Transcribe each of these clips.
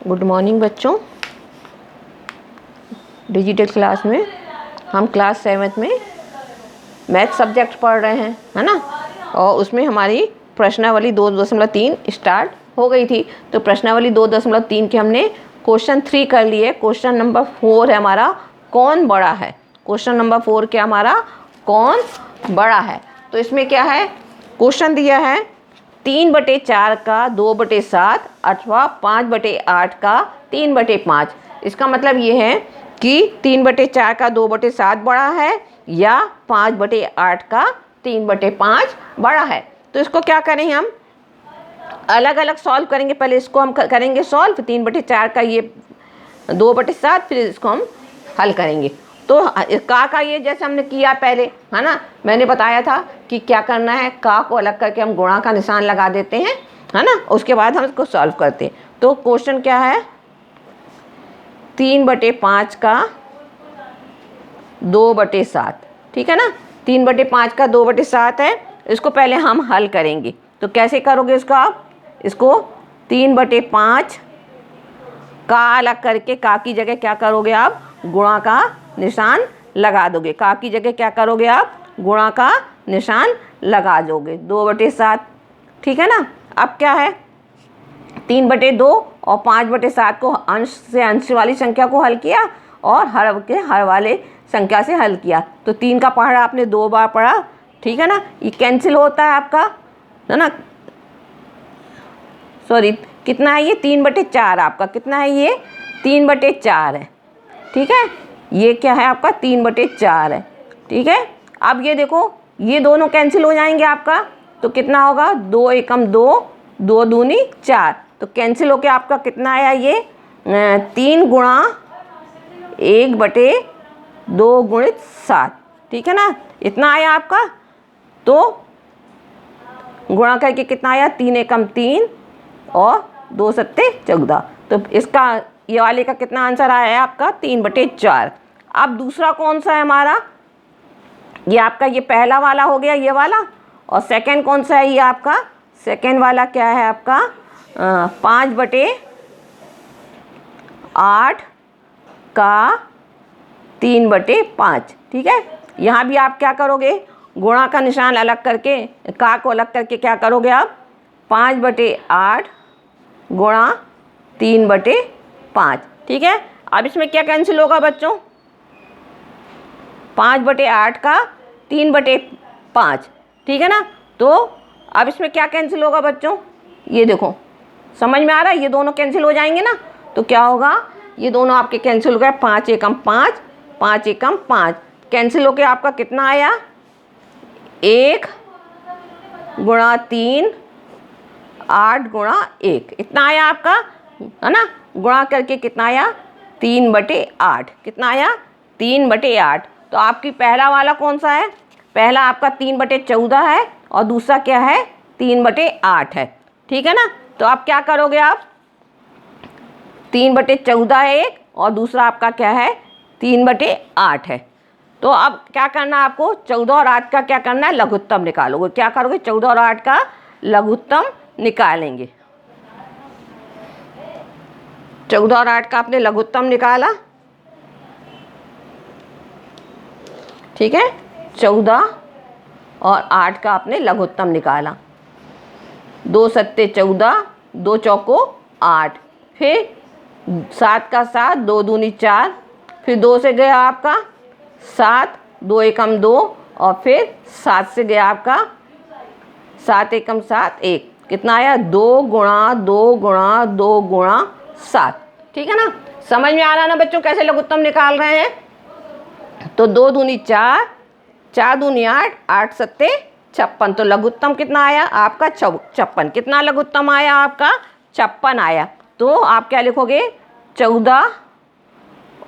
Good morning बच्चों। Digital class में हम क्लास 7 में मैथ सब्जेक्ट पढ़ रहे हैं, है ना। और उसमें हमारी प्रश्नावली 2.3 स्टार्ट हो गई थी। तो प्रश्नावली 2.3 के हमने क्वेश्चन 3 कर लिए। क्वेश्चन नंबर 4 है हमारा कौन बड़ा है। क्वेश्चन नंबर 4 क्या हमारा कौन बड़ा है। तो इसमें क्या है, क्वेश्चन दिया है 3/4 का 2/7 अथवा 5/8 का 3/5। इसका मतलब ये है कि 3/4 का 2/7 बड़ा है या 5/8 का 3/5 बड़ा है। तो इसको क्या करें, हम अलग अलग सॉल्व करेंगे। पहले इसको हम करेंगे सॉल्व, 3/4 का ये 2/7, फिर इसको हम हल करेंगे। तो का ये जैसे हमने किया पहले, है ना। मैंने बताया था कि क्या करना है, का को अलग करके हम गुणा का निशान लगा देते हैं, है ना। उसके बाद हम इसको सॉल्व करते हैं। तो क्वेश्चन क्या है, 3/5 का 2/7, ठीक है ना। 3/5 का 2/7 है। इसको पहले हम हल करेंगे। तो कैसे करोगे इसको आप, इसको 3/5 का अलग करके का की जगह क्या करोगे आप, गुणा का निशान लगा दोगे। का की जगह क्या करोगे आप, गुणा का निशान लगा दोगे। 2/7, ठीक है ना। अब क्या है, 3/2 और 5/7 को अंश से अंश वाली संख्या को हल किया और हर के हर वाले संख्या से हल किया। तो 3 का पहाड़ा आपने 2 बार पढ़ा, ठीक है ना। ये कैंसिल होता है आपका, है ना। सॉरी, कितना है ये 3/4 आपका, कितना है ये 3/4 है, ठीक है। ये क्या है आपका 3/4 है, ठीक है। अब ये देखो, ये दोनों कैंसिल हो जाएंगे आपका। तो कितना होगा, 2 एकम 2, 2 दूनी 4। तो कैंसिल होके आपका कितना आया, ये 3 गुणा 1/2 गुणित 7, ठीक है ना। इतना आया आपका। तो गुणा करके कितना आया, 3 एकम 3 और 2 सत्ते 14। तो इसका ये वाले का कितना आंसर आया है आपका 3/4। अब दूसरा कौन सा है हमारा, ये आपका ये पहला वाला हो गया ये वाला। और सेकंड कौन सा है, ये आपका सेकंड वाला क्या है आपका 5/8 का 3/5, ठीक है। यहाँ भी आप क्या करोगे, गुणा का निशान अलग करके, का को अलग करके क्या करोगे आप, 5/8 गुणा 3/5, ठीक है। अब इसमें क्या कैंसिल होगा बच्चों, 5/8 का 3/5, ठीक है ना। तो अब इसमें क्या कैंसिल होगा बच्चों, ये देखो समझ में आ रहा है, ये दोनों कैंसिल हो जाएंगे ना। तो क्या होगा, ये दोनों आपके कैंसिल हो गए, 5 एकम 5, 5 एकम 5 कैंसिल होके आपका कितना आया, 1 गुणा 3 8 गुणा 1, इतना आया आपका, है ना। गुणा करके कितना आया 3/8, कितना आया 3/8। तो आपकी पहला वाला कौन सा है, पहला आपका 3/14 है और दूसरा क्या है 3/8 है, ठीक है ना। तो आप क्या करोगे, आप 3/14 है एक और दूसरा आपका क्या है 3/8 है। तो अब क्या करना है आपको, 14 और 8 का क्या करना है, लघुत्तम निकालोगे। क्या करोगे, 14 और 8 का लघुत्तम निकालेंगे। 14 और 8 का आपने लघुत्तम निकाला, ठीक है। 14 और 8 का आपने लघुत्तम निकाला, 2 सत्ते 14, 2 चौको 8, फिर 7 का 7, 2 दूनी 4, फिर 2 से गया आपका 7, 2 एकम 2 और फिर 7 से गया आपका 7 एकम 7 1, कितना आया 2 गुणा 2 गुणा 2 गुणा 7, ठीक है ना। समझ में आ रहा है ना बच्चों कैसे लघुत्तम निकाल रहे हैं। तो 2 दूनी 4, 4 दूनी 8, 8 सत्ते 56। तो लघुत्तम कितना आया आपका 56, कितना लघुत्तम आया आपका 56 आया। तो आप क्या लिखोगे, 14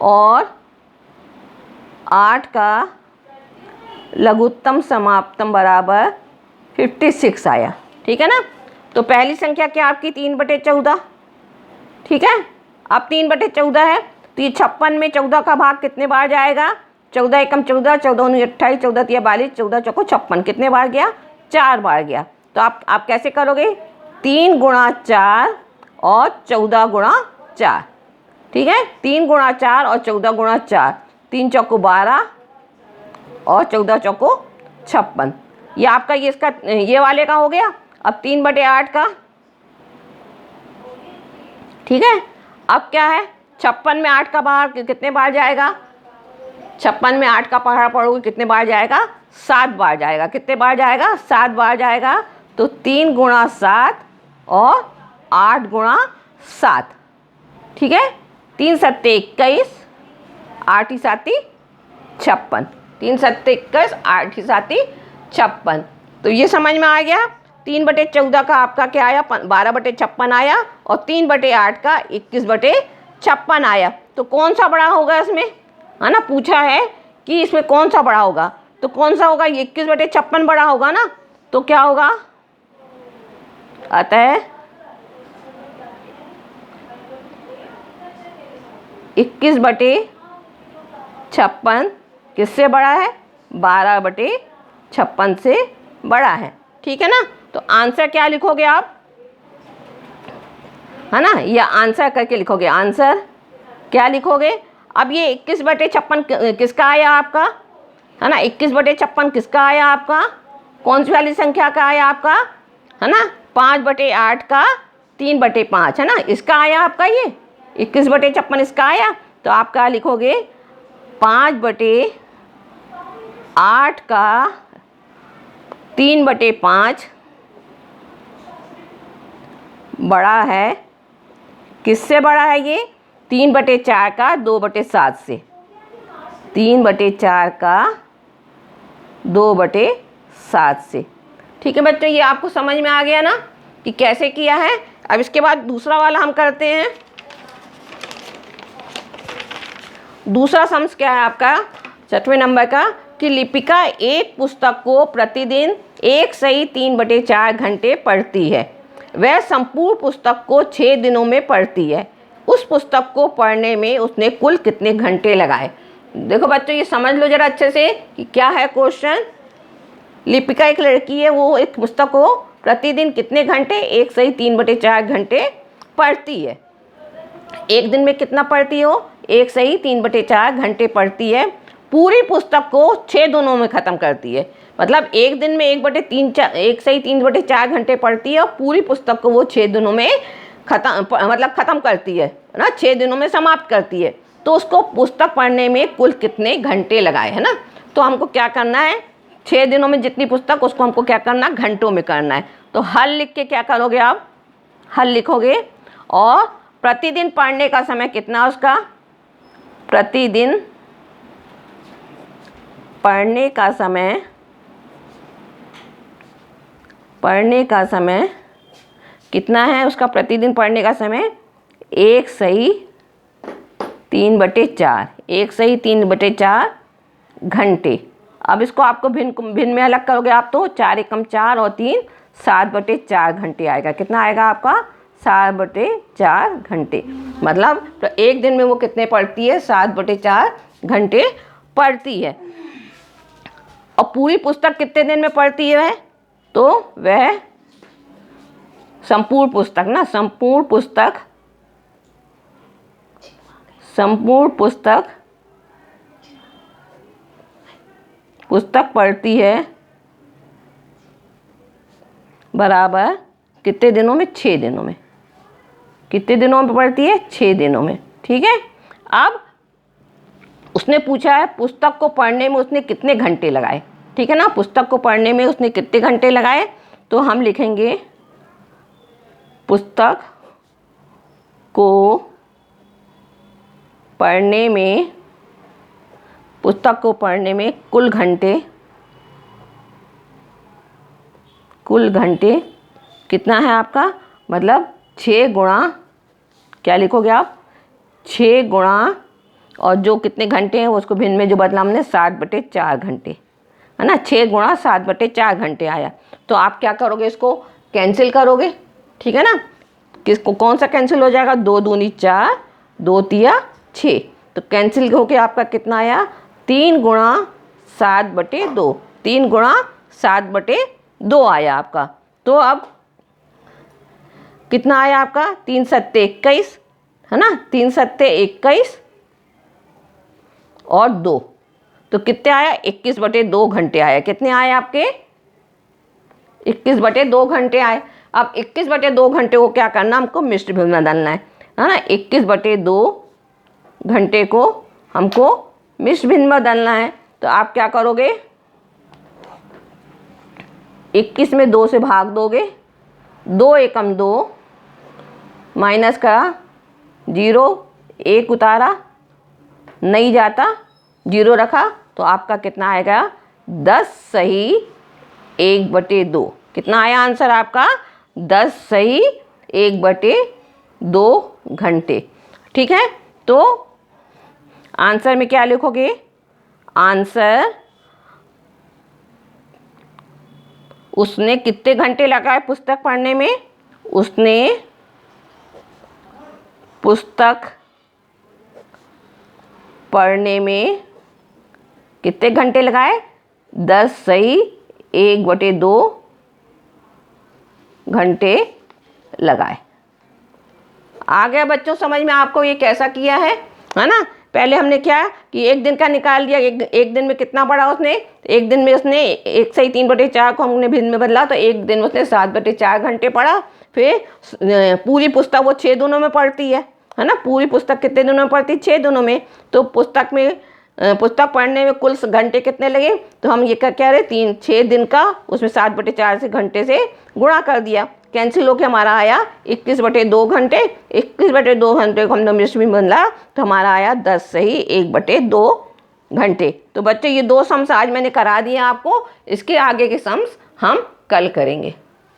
और 8 का लघुत्तम समाप्तम बराबर 56 आया, ठीक है ना। तो पहली संख्या क्या आपकी 3/14, ठीक है। अब 3/14 है तो ये 56 में 14 का भाग कितने बार जाएगा, 14 एकम 14, 14 दूनी 28, 14 तिया 42, 14 चौको 56, कितने बार गया 4 बार गया। तो आप कैसे करोगे, 3 गुणा 4 और 14 गुणा 4, ठीक है। 3 गुणा 4 और 14 गुणा 4, 3 चौको 12 और 14 चौको 56। ये आपका ये इसका ये वाले का हो गया। अब 3/8 का, ठीक है। अब क्या है, 56 में 8 का बाहर कितने बार जाएगा, 56 में 8 का पहाड़ पढ़ोगे कितने बार जाएगा, 7 बार जाएगा। कितने बार जाएगा, 7 बार जाएगा। तो 3 गुणा 7 और 8 गुणा 7, ठीक है। 3 सत्ते 21, 8 ही 7 56, 3 सत्ते 21, 8 ही 7 56। तो ये समझ में आ गया। 3/14 का आपका क्या आया, 12/56 आया, और 3/8 का 21/56 आया। तो कौन सा बड़ा होगा इसमें, है ना, पूछा है कि इसमें कौन सा बड़ा होगा। तो कौन सा होगा, 21/56 बड़ा होगा ना। तो क्या होगा, अतः 21/56 किससे बड़ा है, 12/56 से बड़ा है, ठीक है ना। तो आंसर क्या लिखोगे आप, है ना, या आंसर करके लिखोगे। आंसर क्या लिखोगे। अब ये 21/56 किसका आया आपका, है ना, 21/56 किसका आया आपका, कौन सी वाली संख्या का आया आपका, है ना, 5/8 का 3/5, है ना, इसका आया आपका ये 21/56 इसका आया। तो आप क्या लिखोगे, 5/8 का 3/5 बड़ा है, किससे बड़ा है ये, 3/4 का 2/7 से, 3/4 का 2/7 से, ठीक है बच्चों। ये आपको समझ में आ गया ना कि कैसे किया है। अब इसके बाद दूसरा वाला हम करते हैं। दूसरा सम्स क्या है आपका, 6वें नंबर का, कि लिपिका एक पुस्तक को प्रतिदिन 1 सही 3/4 घंटे पढ़ती है। वह संपूर्ण पुस्तक को 6 दिनों में पढ़ती है। उस पुस्तक को पढ़ने में उसने कुल कितने घंटे लगाए। देखो बच्चों, ये समझ लो जरा अच्छे से कि क्या है क्वेश्चन। लिपिका एक लड़की है, वो एक पुस्तक को प्रतिदिन कितने घंटे, 1 सही 3/4 घंटे पढ़ती है। एक दिन में कितना पढ़ती हो, 1 सही 3/4 घंटे पढ़ती है। पूरी पुस्तक को 6 दिनों में ख़त्म करती है। मतलब एक दिन में 1 सही 3/4 घंटे पढ़ती है, और पूरी पुस्तक को वो 6 दिनों में ख़त्म करती है ना, 6 दिनों में समाप्त करती है। तो उसको पुस्तक पढ़ने में कुल कितने घंटे लगाए, है ना। तो हमको क्या करना है, 6 दिनों में जितनी पुस्तक, उसको हमको क्या करना, घंटों में करना है। तो हल लिख के क्या करोगे आप, हल लिखोगे, और प्रतिदिन पढ़ने का समय कितना उसका, प्रतिदिन पढ़ने का समय कितना है उसका, प्रतिदिन पढ़ने का समय 1 सही 3/4, 1 सही 3/4 घंटे। अब इसको आपको भिन्न में अलग करोगे आप, तो 4 एकम 4 और 3 7/4 घंटे आएगा। कितना आएगा आपका, 7/4 घंटे। मतलब तो एक दिन में वो कितने पढ़ती है, 7/4 घंटे पढ़ती है। और पूरी पुस्तक कितने दिन में पढ़ती है वह, तो वह संपूर्ण पुस्तक पढ़ती है बराबर कितने दिनों में, 6 दिनों में। कितने दिनों में पढ़ती है, 6 दिनों में, ठीक है। अब उसने पूछा है पुस्तक को पढ़ने में उसने कितने घंटे लगाए, ठीक है ना। पुस्तक को पढ़ने में उसने कितने घंटे लगाए, तो हम लिखेंगे पुस्तक को पढ़ने में कुल घंटे कितना है आपका, मतलब 6 गुणा, क्या लिखोगे आप, 6 गुणा, और जो कितने घंटे हैं उसको भिन्न में जो बदला हमने, 7/4 घंटे, है ना। 6 गुणा 7/4 घंटे आया। तो आप क्या करोगे, इसको कैंसिल करोगे, ठीक है ना। किसको, कौन सा कैंसिल हो जाएगा, 2 दूनी 4, 2 तिया 6। तो कैंसिल होके आपका कितना आया, 3 गुणा 7/2, 3 गुणा 7/2 आया आपका। तो अब कितना आया आपका, 3 सत्ते 21, है ना, 3 सत्ते 21 और 2, तो कितने आया, 21/2 घंटे आया। कितने आए आपके, 21/2 घंटे आए। अब 21/2 घंटे को क्या करना, हमको मिश्र भिन्न में बदलना है ना। 21/2 घंटे को हमको मिश्र भिन्न में बदलना है। तो आप क्या करोगे, 21 में 2 से भाग दोगे, 2 एकम 2, माइनस करा 0, 1 उतारा, नहीं जाता, 0 रखा, तो आपका कितना आएगा, 10 सही 1/2। कितना आया आंसर आपका, 10 सही 1/2 घंटे। ठीक है, तो आंसर में क्या लिखोगे, आंसर उसने कितने घंटे लगाए पुस्तक पढ़ने में, उसने पुस्तक पढ़ने में कितने घंटे लगाए, 10 सही 1/2 घंटे लगाए। आ गया बच्चों समझ में आपको ये कैसा किया है ना। पहले हमने क्या कि एक दिन का निकाल दिया, एक दिन में कितना पढ़ा उसने, एक दिन में उसने 1 सही 3/4 को हमने भिन्न में बदला, तो एक दिन उसने 7/4 घंटे पढ़ा। फिर पूरी पुस्तक वो 6 दिनों में पढ़ती है ना, पूरी पुस्तक कितने दिनों में पढ़ती, 6 दिनों में। तो पुस्तक पढ़ने में कुल घंटे कितने लगे, तो हम ये कह रहे 6 दिन का, उसमें 7/4 से घंटे से गुणा कर दिया, कैंसिल होकर हमारा आया 21/2 घंटे। 21/2 घंटे को हमने मिश्र भिन्न बदला, तो हमारा आया 10 सही 1/2 घंटे। तो बच्चे ये 2 सम्स आज मैंने करा दिए आपको, इसके आगे के सम्स हम कल करेंगे।